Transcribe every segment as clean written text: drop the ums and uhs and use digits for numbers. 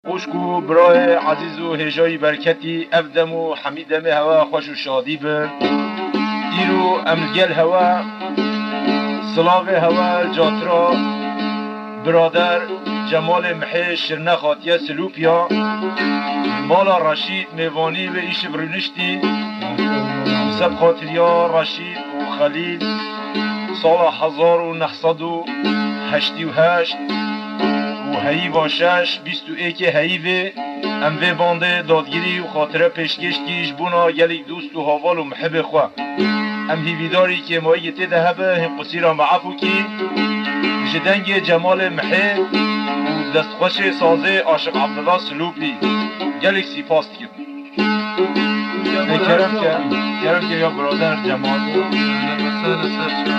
خوشکو برای عزیز و هجای برکتی افدم و حمیدم هوا خوش و شادی به ایرو املگل هوا سلاغ هوا جاترا برادر جمال محی شرنه خاطیه سلوپیا مالا رشید میوانی و ایش برونشتی سب خاطریا رشید و خلیل سال 1988 و هی واشش 21 هیوه ام وی بانده دادگیری و خاطره پیشکش کیش بونا گلیک دوست و حوال و محب خواه ام هیویداری که مایی تیده هبه هم قصیرا معفو کی جدنگ جمال محی و دستخوش سازه عاشق عبدالله سلوپی گلیک سیپاست کن کرم که یا برادر جمال مسئله سرچه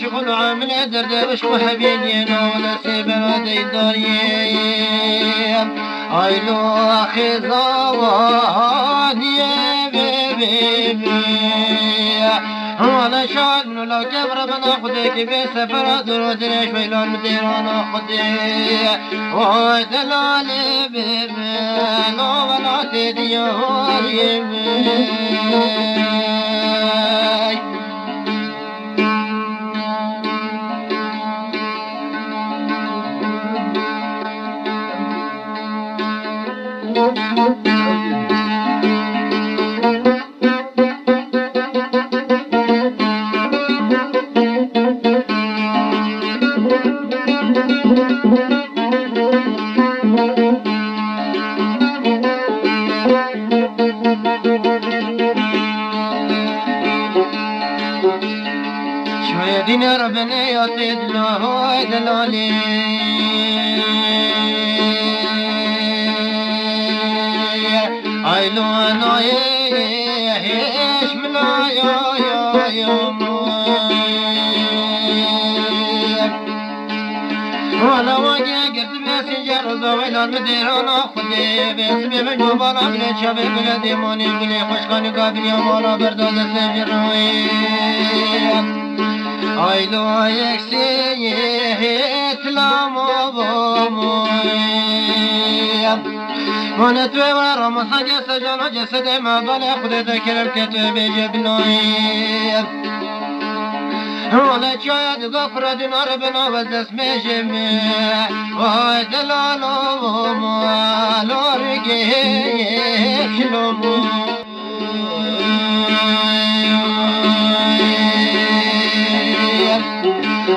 شغل عامل درد وش محبيني ولا سيبنا ديداري عيلو أخي زواني بيبي ولا شاد من لو كبر بنا خديك بسفر درودني شويلان مديرانا خدي وهاي دلالي بيبي لو ولا تدياري بيبي مديرانا خدي باسمي من جبال عمل شبه بلدي ماني بلي خوشخاني قابل يا مالا برداد السجر عيلو يكسي تلاما باموي وانا توي ورا مصاجة سجانا جسد ما بلا خدي ذكر الكتب بجبنوي ولا شاهد غفرة دينار بنا وزس مجمع وهاي دلالو مالو رقيق شلومو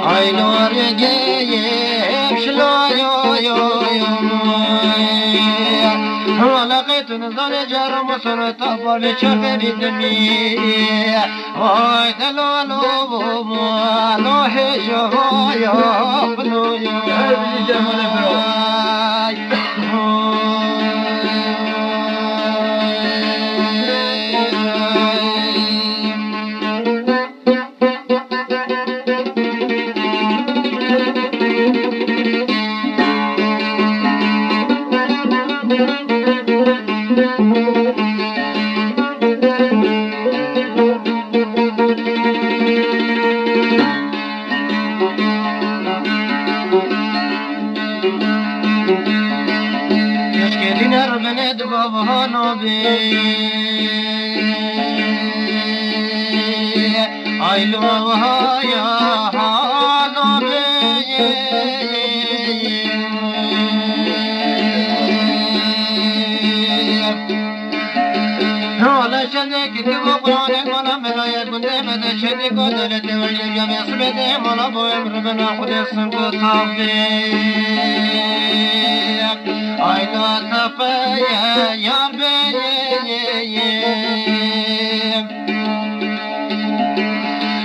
عينو رقيق شلو يو يو يو لقيت نظر جرم وصرت لشفر دمي وهاي دلالو مالو حجو يا مال برا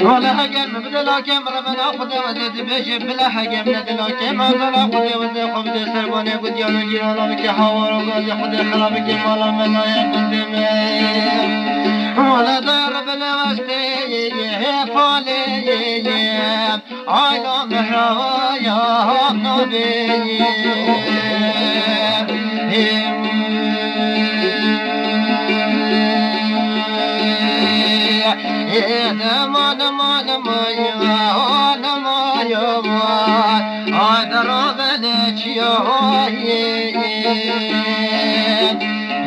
ولا حاجة مبدلا كامرا من أخذ وزيد بيش بلا حاجة مبدلا كامرا أخذ وزيد خبز سرباني قد يالو جيرانا بك حوار وقال يخذ خلابك مالا منا يقدم ولا دار بلا وستي فالي عينا محرا يا نبي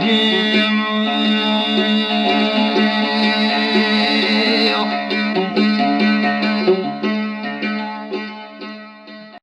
Yeah.